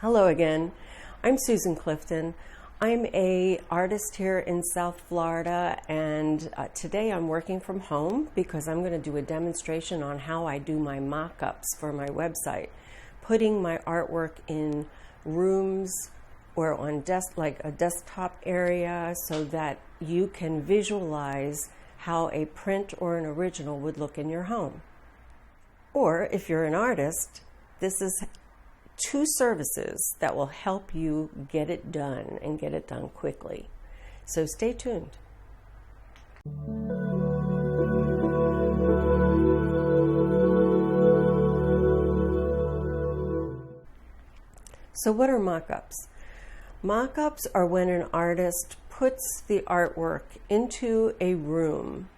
Hello again. I'm Susan Clifton. I'm a artist here in South Florida, and today I'm working from home because I'm going to do a demonstration on how I do my mock-ups for my website, putting my artwork in rooms or on like a desktop area so that you can visualize how a print or an original would look in your home. Or if you're an artist, this is 2 services that will help you get it done and get it done quickly. So stay tuned. So what are mock-ups? Mock-ups are when an artist puts the artwork into a room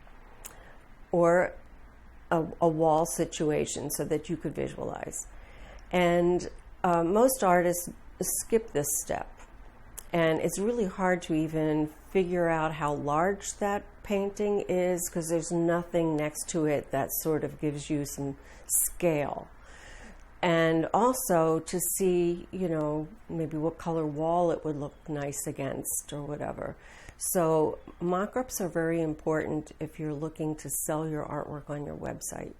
or a wall situation so that you could visualize. And most artists skip this step, and it's really hard to even figure out how large that painting is because there's nothing next to it that sort of gives you some scale. And also to see, maybe what color wall it would look nice against or whatever. So mock-ups are very important if you're looking to sell your artwork on your website.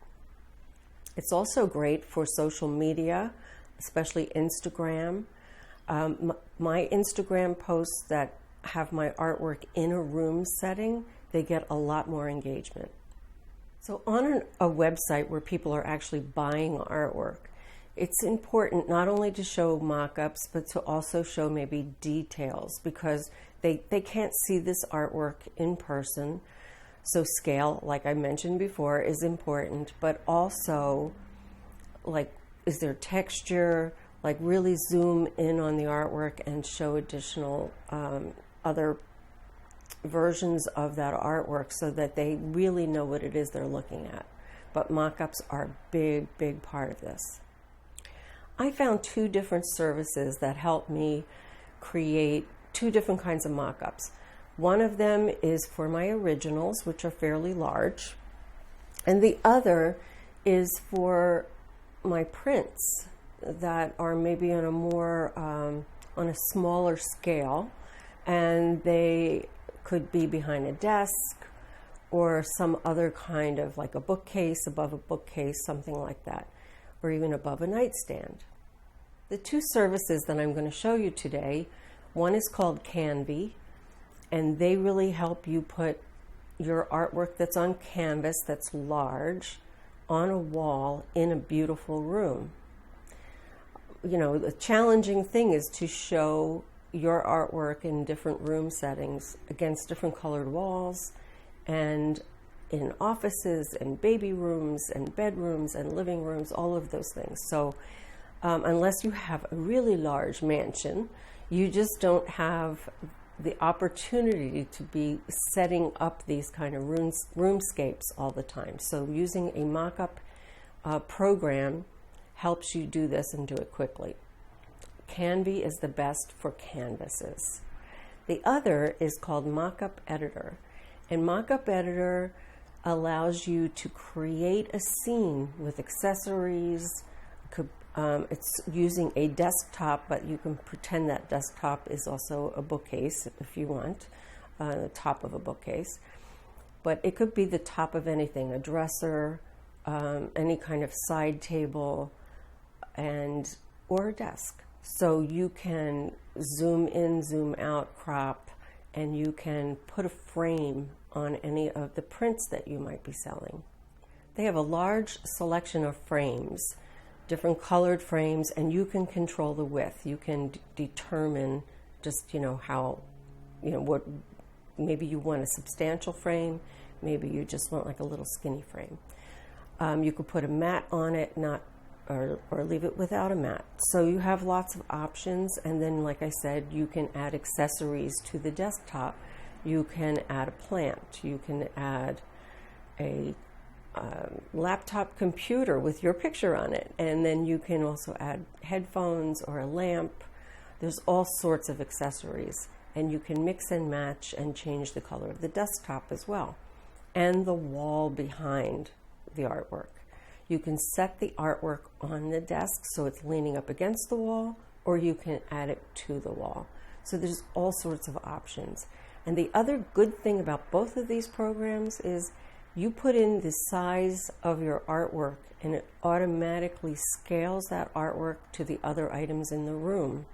It's also great for social media, especially Instagram. My Instagram posts that have my artwork in a room setting, they get a lot more engagement. So on a website where people are actually buying artwork, it's important not only to show mock-ups, but to also show maybe details because they can't see this artwork in person. So scale, like I mentioned before, is important, but also like, is there texture? Like really zoom in on the artwork and show additional other versions of that artwork so that they really know what it is they're looking at. But mock-ups are a big, big part of this. I found 2 different services that help me create 2 different kinds of mock-ups. One of them is for my originals, which are fairly large, and the other is for my prints that are maybe on a more on a smaller scale, and they could be behind a desk or some other kind of like a bookcase, above a bookcase, something like that, or even above a nightstand. The 2 services that I'm going to show you today, one is called Canva, and they really help you put your artwork that's on canvas, that's large, on a wall in a beautiful room. The challenging thing is to show your artwork in different room settings against different colored walls and in offices and baby rooms and bedrooms and living rooms, all of those things. So unless you have a really large mansion, you just don't have the opportunity to be setting up these kind of roomscapes all the time. So using a mock-up program helps you do this and do it quickly. Canva is the best for canvases. The other is called Mockup Editor. And Mockup Editor allows you to create a scene with accessories. It's using a desktop, but you can pretend that desktop is also a bookcase if you want, the top of a bookcase. But it could be the top of anything, a dresser, any kind of side table, or a desk. So you can zoom in, zoom out, crop, and you can put a frame on any of the prints that you might be selling. They have a large selection of frames, different colored frames, and you can control the width. You can determine just, how, what, maybe you want a substantial frame, maybe you just want like a little skinny frame. You could put a mat on it, or leave it without a mat. So you have lots of options, and then like I said, you can add accessories to the desktop. You can add a plant, you can add a laptop computer with your picture on it, and then you can also add headphones or a lamp. There's all sorts of accessories, and you can mix and match and change the color of the desktop as well, and the wall behind the artwork. You can set the artwork on the desk so it's leaning up against the wall, or you can add it to the wall. So there's all sorts of options. And the other good thing about both of these programs is you put in the size of your artwork and it automatically scales that artwork to the other items in the room.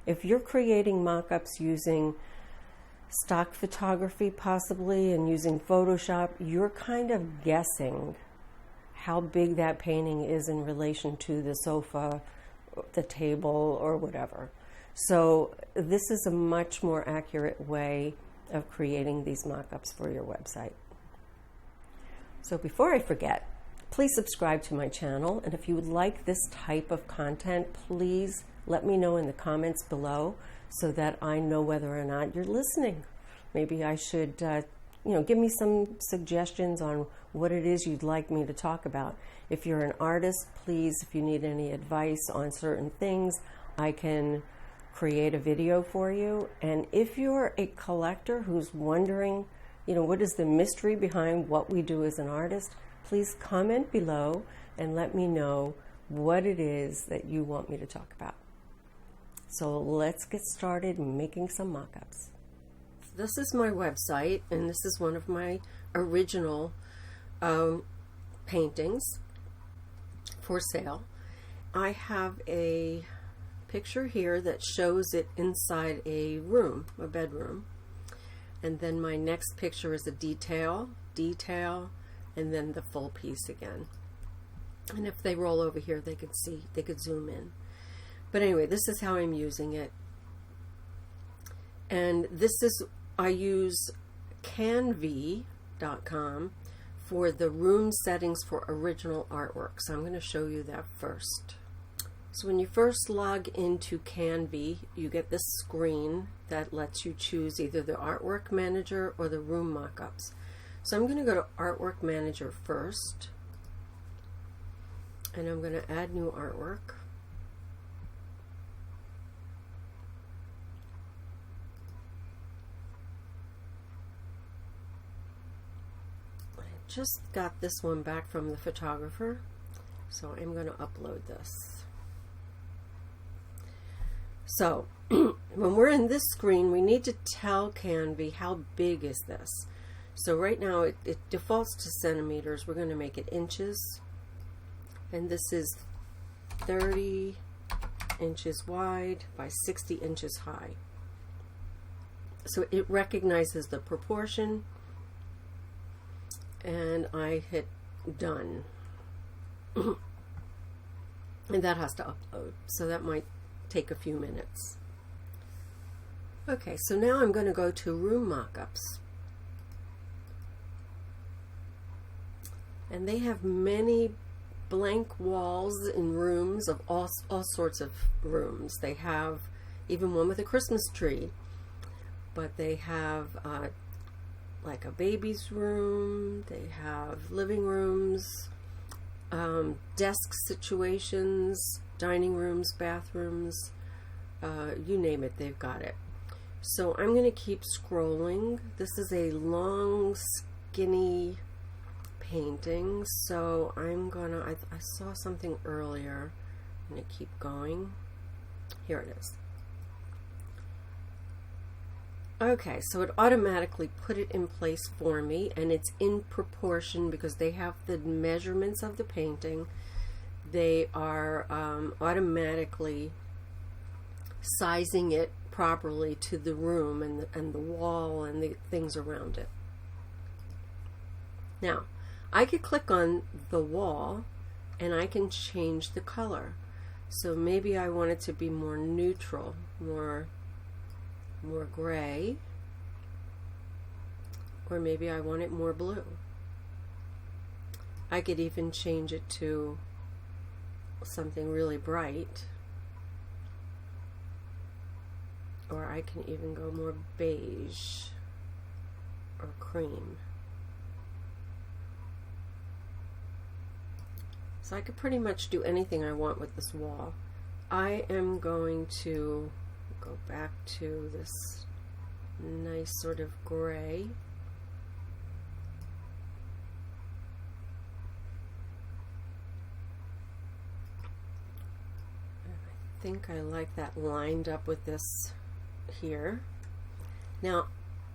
If you're creating mock-ups using stock photography possibly and using Photoshop, you're kind of guessing how big that painting is in relation to the sofa, the table, or whatever. So this is a much more accurate way of creating these mock-ups for your website. So before I forget, please subscribe to my channel, and if you would like this type of content, please let me know in the comments below so that I know whether or not you're listening. Maybe I should, give me some suggestions on what it is you'd like me to talk about. If you're an artist, please, if you need any advice on certain things, I can create a video for you. And if you're a collector who's wondering, what is the mystery behind what we do as an artist, please comment below and let me know what it is that you want me to talk about. So let's get started making some mock-ups. This is my website, and this is one of my original paintings for sale. I have a picture here that shows it inside a room, a bedroom. And then my next picture is a detail, and then the full piece again. And if they roll over here, they could see, they could zoom in. But anyway, this is how I'm using it. And I use Canva.com for the room settings for original artwork. So I'm going to show you that first. So when you first log into Canva, you get this screen that lets you choose either the Artwork Manager or the Room Mockups. So I'm going to go to Artwork Manager first, and I'm going to add new artwork. I just got this one back from the photographer, so I'm going to upload this. So when we're in this screen, we need to tell Canva how big is this. So right now it defaults to centimeters. We're going to make it inches, and this is 30 inches wide by 60 inches high. So it recognizes the proportion, and I hit done. And that has to upload, so that might take a few minutes. Okay, so now I'm going to go to Room Mockups. And they have many blank walls in rooms of all sorts of rooms. They have even one with a Christmas tree, but they have like a baby's room, they have living rooms, desk situations, dining rooms, bathrooms, you name it, they've got it. So I'm going to keep scrolling. This is a long, skinny painting, so I'm gonna, I saw something earlier. I'm going to keep going. Here it is. Okay, so it automatically put it in place for me, and it's in proportion because they have the measurements of the painting. They are automatically sizing it properly to the room and the wall and the things around it. Now, I could click on the wall and I can change the color. So maybe I want it to be more neutral, more gray, or maybe I want it more blue. I could even change it to something really bright, or I can even go more beige or cream. So I could pretty much do anything I want with this wall. I am going to go back to this nice sort of gray. think I like that lined up with this here. Now,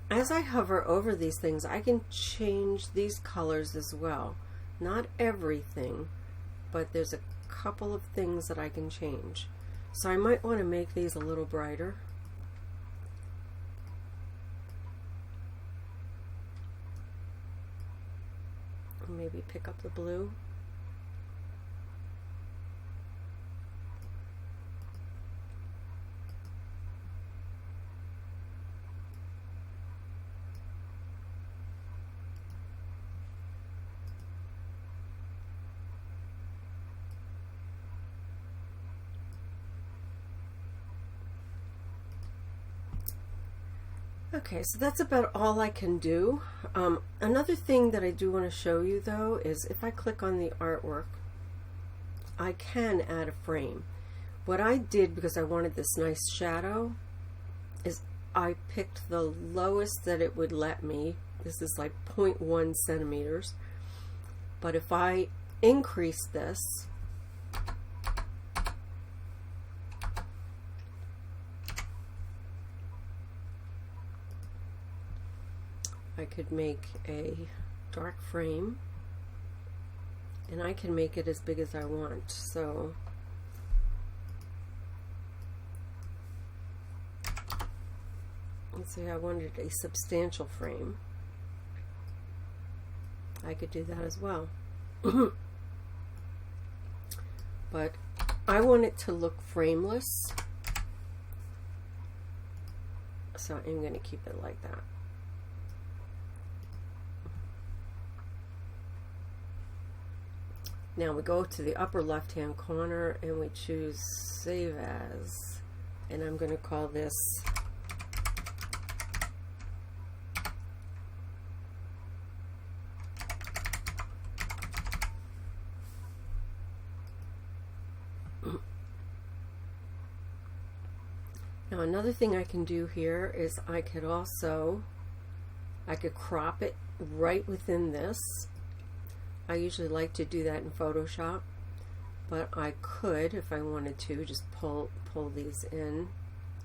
as I hover over these things, I can change these colors as well. Not everything, but there's a couple of things that I can change. So I might want to make these a little brighter. Maybe pick up the blue. Okay, so that's about all I can do. Another thing that I do want to show you though is if I click on the artwork, I can add a frame. What I did, because I wanted this nice shadow, is I picked the lowest that it would let me. This is like 0.1 centimeters. But if I increase this, I could make a dark frame, and I can make it as big as I want. So let's say I wanted a substantial frame. I could do that as well. But I want it to look frameless, so I'm going to keep it like that. Now we go to the upper left hand corner and we choose Save As, and I'm going to call this Now another thing I can do here is I could crop it right within this. I usually like to do that in Photoshop, but I could, if I wanted to, just pull these in.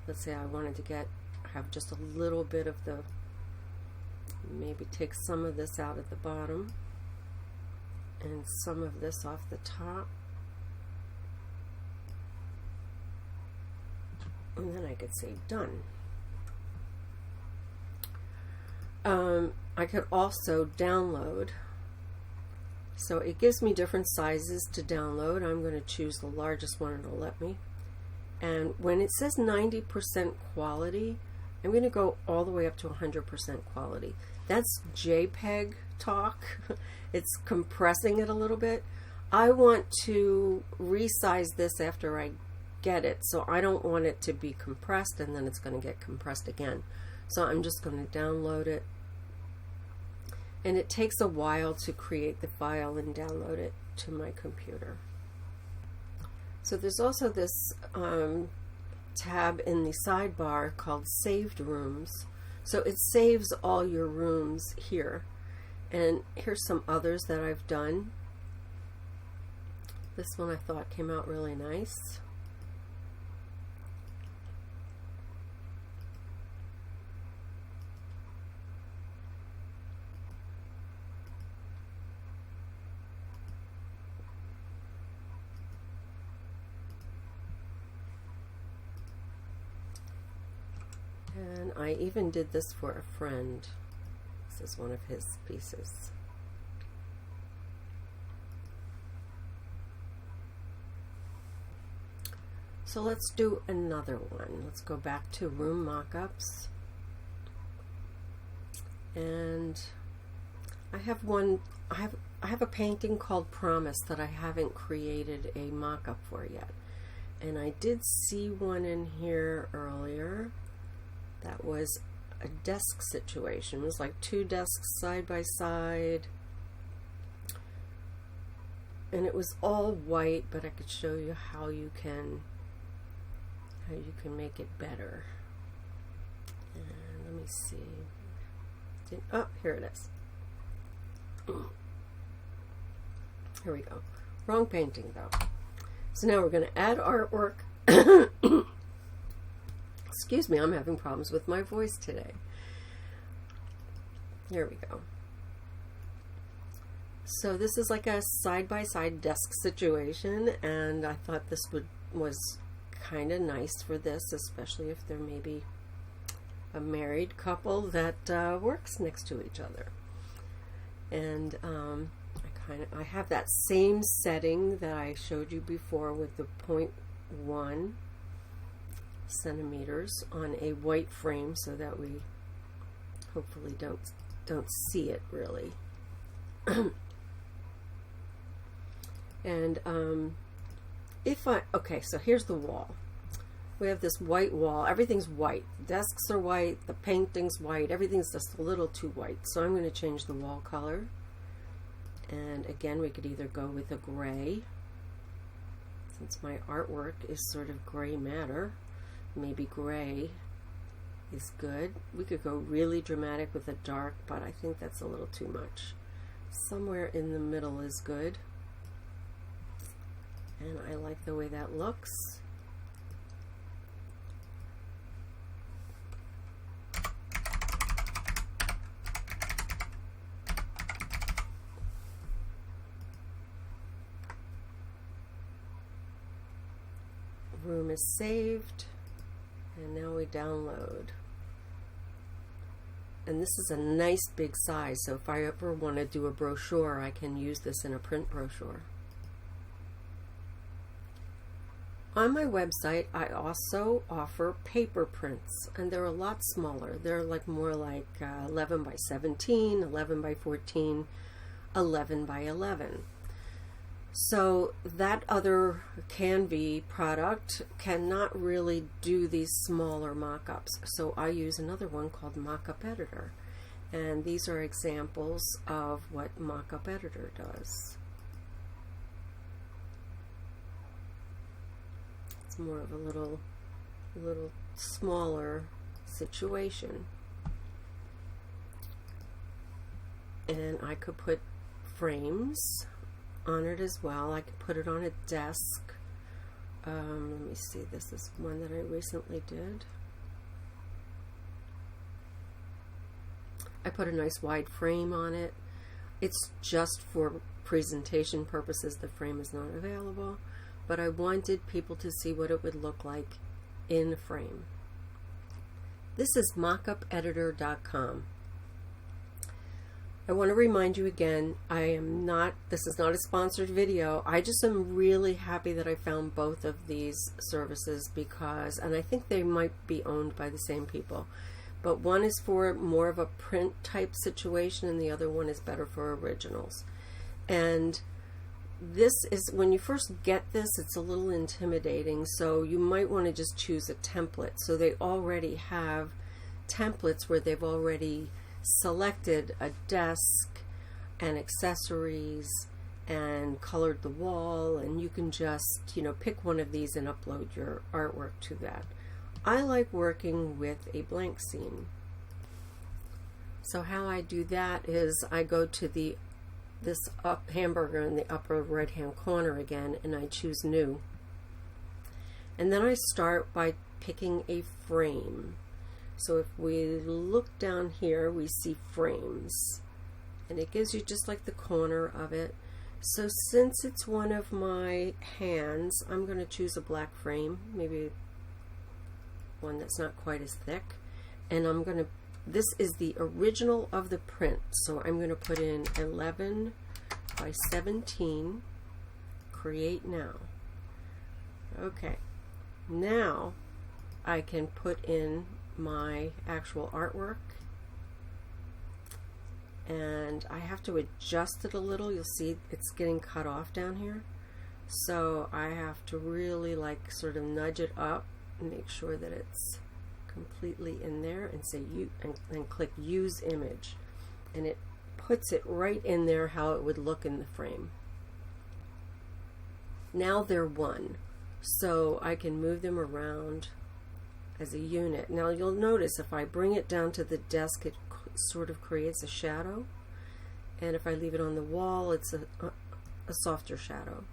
Let's say I wanted to have just a little bit of the, maybe take some of this out at the bottom and some of this off the top. And then I could say done. I could also download. So it gives me different sizes to download. I'm going to choose the largest one it'll let me. And when it says 90% quality, I'm going to go all the way up to 100% quality. That's JPEG talk. It's compressing it a little bit. I want to resize this after I get it, so I don't want it to be compressed and then it's going to get compressed again. So I'm just going to download it. And it takes a while to create the file and download it to my computer. So there's also this tab in the sidebar called Saved Rooms. So it saves all your rooms here. And here's some others that I've done. This one I thought came out really nice. And I even did this for a friend. This is one of his pieces. So let's do another one. Let's go back to Room Mockups. And I have one, I have a painting called Promise that I haven't created a mock-up for yet. And I did see one in here earlier. That was a desk situation. It was like two desks side by side. And it was all white, but I could show you how you can make it better. And let me see. Oh, here it is. Here we go. Wrong painting though. So now we're going to add artwork Excuse me, I'm having problems with my voice today. Here we go. So this is like a side-by-side desk situation, and I thought this was kind of nice for this, especially if there may be a married couple that works next to each other. And I have that same setting that I showed you before with the 0.1 centimeters on a white frame, so that we hopefully don't see it really. And okay, so here's the wall. We have this white wall. Everything's white. Desks are white. The painting's white. Everything's just a little too white. So I'm going to change the wall color. And again, we could either go with a gray, since my artwork is sort of gray matter. Maybe gray is good. We could go really dramatic with a dark, but I think that's a little too much. Somewhere in the middle is good. And I like the way that looks. Room is saved, and now we download. And this is a nice big size, so if I ever want to do a brochure, I can use this in a print brochure. On my website, I also offer paper prints, and they're a lot smaller. They're more like 11 by 17, 11 by 14, 11 by 11. So that other Canva product cannot really do these smaller mock-ups. So I use another one called Mockup Editor. And these are examples of what Mockup Editor does. It's more of a little smaller situation. And I could put frames on it as well. I could put it on a desk. Let me see, this is one that I recently did. I put a nice wide frame on it. It's just for presentation purposes. The frame is not available, but I wanted people to see what it would look like in frame. This is mockupeditor.com. I want to remind you again, this is not a sponsored video. I just am really happy that I found both of these services and I think they might be owned by the same people. But one is for more of a print type situation, and the other one is better for originals. And this is, when you first get this, it's a little intimidating, so you might want to just choose a template. So they already have templates where they've already selected a desk and accessories and colored the wall, and you can just, pick one of these and upload your artwork to that. I like working with a blank scene. So how I do that is I go to this hamburger in the upper right hand corner again, and I choose new. And then I start by picking a frame. So if we look down here, we see frames, and it gives you just like the corner of it. So since it's one of my hands, I'm going to choose a black frame, maybe one that's not quite as thick, and this is the original of the print, so I'm going to put in 11 by 17, create now. Okay, now I can put in my actual artwork, and I have to adjust it a little. You'll see it's getting cut off down here, so I have to really sort of nudge it up and make sure that it's completely in there, and say and click use image, and it puts it right in there how it would look in the frame. Now they're one, so I can move them around as a unit. Now you'll notice if I bring it down to the desk, it sort of creates a shadow, and if I leave it on the wall, it's a softer shadow.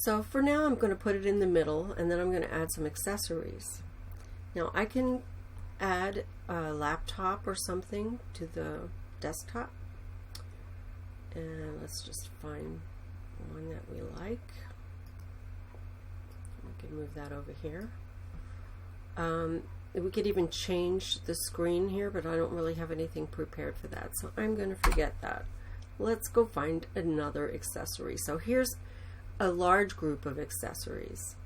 So for now I'm going to put it in the middle, and then I'm going to add some accessories. Now I can add a laptop or something to the desktop, and let's just find one that we like. We can move that over here. We could even change the screen here, but I don't really have anything prepared for that, so I'm going to forget that. Let's go find another accessory. So here's a large group of accessories,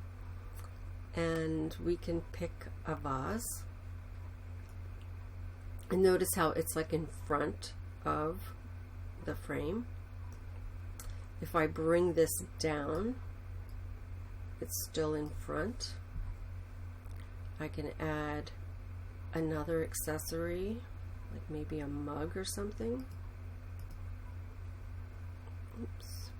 and we can pick a vase, and notice how it's like in front of the frame. If I bring this down, it's still in front. I can add another accessory, like maybe a mug or something. Oops.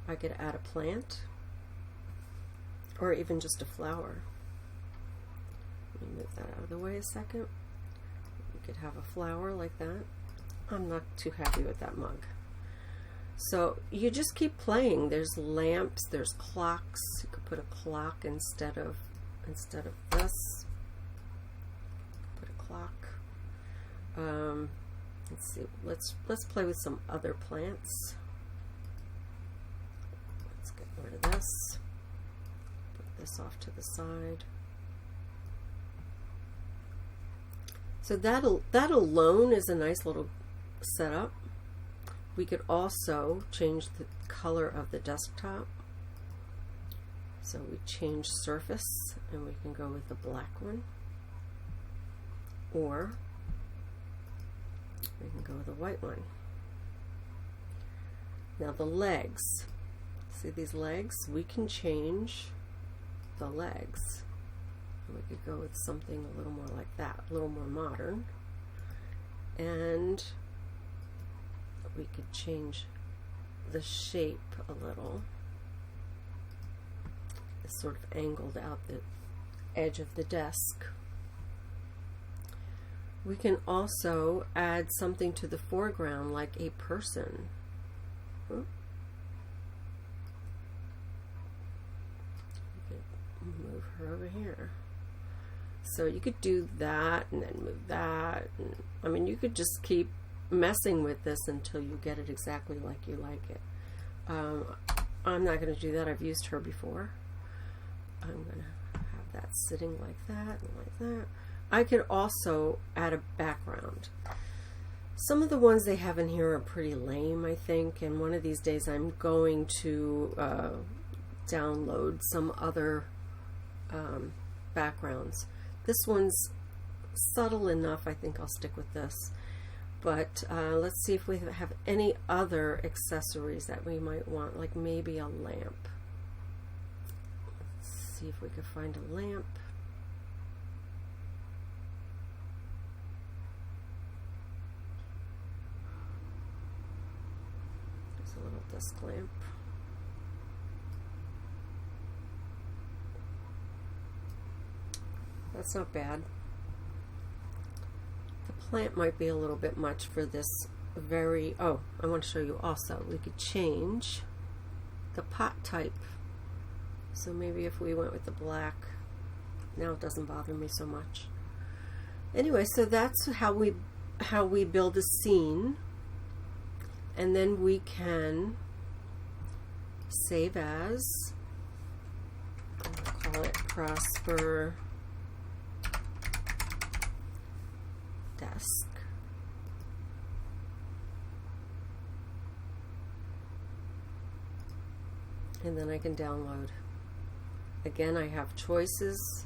I could add a plant, or even just a flower. Let me move that out of the way a second. We could have a flower like that. I'm not too happy with that mug. So you just keep playing. There's lamps, there's clocks. You could put a clock instead of this. Put a clock. Let's see. Let's play with some other plants. Let's get rid of this. Put this off to the side. So that alone is a nice little setup. We could also change the color of the desktop. So we change surface, and we can go with the black one, or we can go with the white one. Now the legs, see these legs? We can change the legs. We could go with something a little more like that, a little more modern. And we could change the shape a little. It's sort of angled out the edge of the desk. We can also add something to the foreground, like a person. We could move her over here. So you could do that and then move that. And, I mean, you could just keep messing with this until you get it exactly like you like it. I'm not going to do that. I've used her before. I'm going to have that sitting like that and like that. I could also add a background. Some of the ones they have in here are pretty lame, I think, and one of these days I'm going to download some other backgrounds. This one's subtle enough. I think I'll stick with this. But let's see if we have any other accessories that we might want, like maybe a lamp. Let's see if we can find a lamp. There's a little desk lamp. That's not bad. The plant might be a little bit much for this very... Oh, I want to show you also. We could change the pot type. So maybe if we went with the black, now it doesn't bother me so much. Anyway, so that's how we build a scene, and then we can save as. I'll call it Prosper Desk. And then I can download. Again, I have choices.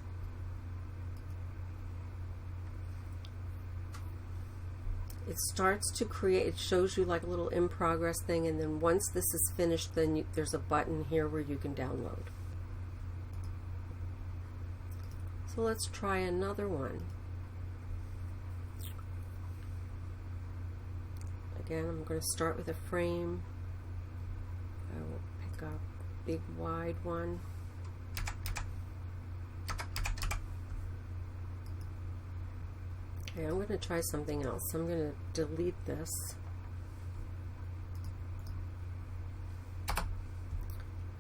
It starts to create, it shows you like a little in progress thing, and then once this is finished, then there's a button here where you can download. So let's try another one. Again, I'm going to start with a frame. I will pick up a big wide one. Okay, I'm going to try something else. I'm going to delete this.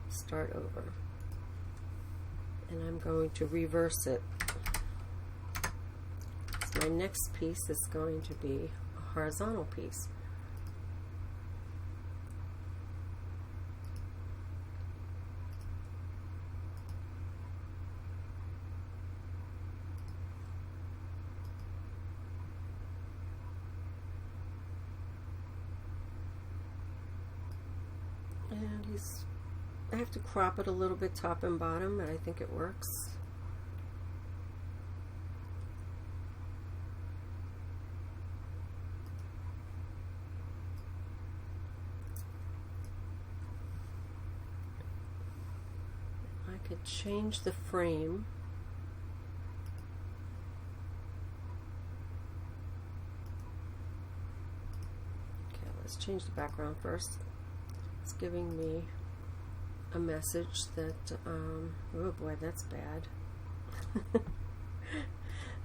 Start over. And I'm going to reverse it. So my next piece is going to be a horizontal piece. And I have to crop it a little bit top and bottom, but I think it works. I could change the frame. Okay, let's change the background first. It's giving me a message that, oh boy, that's bad.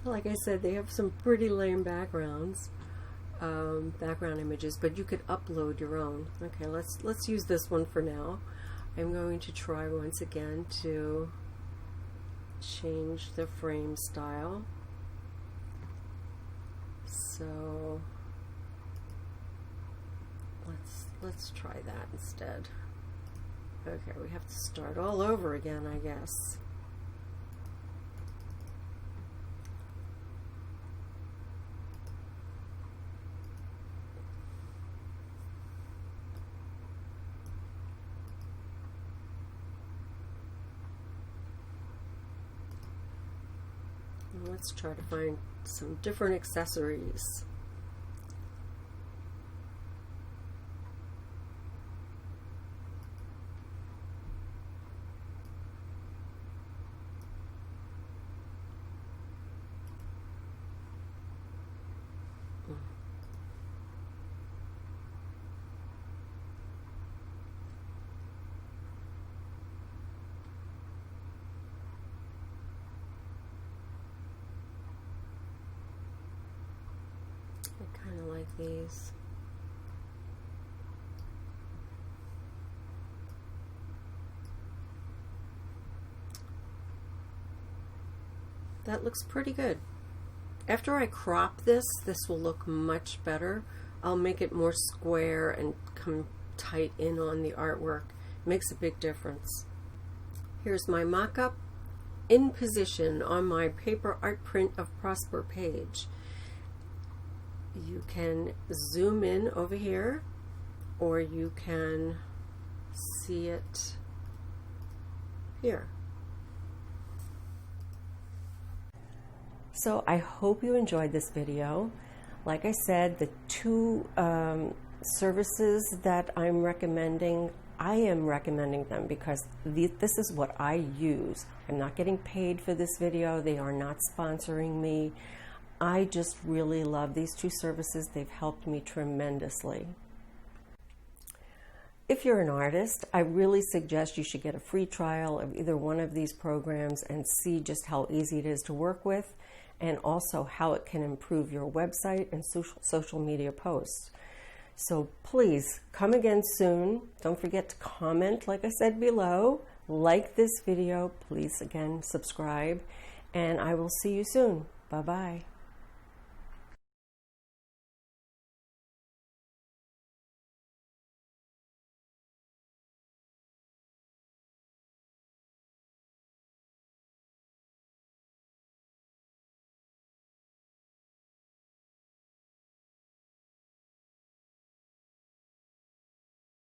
Like I said, they have some pretty lame backgrounds, background images, but you could upload your own. Okay, let's use this one for now. I'm going to try once again to change the frame style. So let's try that instead. Okay, we have to start all over again, I guess. And let's try to find some different accessories. I kind of like these. That looks pretty good. After I crop this, this will look much better. I'll make it more square and come tight in on the artwork. Makes a big difference. Here's my mock-up in position on my paper art print of Prosper page. You can zoom in over here, or you can see it here. So I hope you enjoyed this video. Like I said, the two services that I'm recommending, I am recommending them because this is what I use. I'm not getting paid for this video. They are not sponsoring me. I just really love these two services. They've helped me tremendously. If you're an artist, I really suggest you should get a free trial of either one of these programs and see just how easy it is to work with, and also how it can improve your website and social media posts. So please come again soon. Don't forget to comment, like I said below. Like this video. Please again subscribe, and I will see you soon. Bye-bye.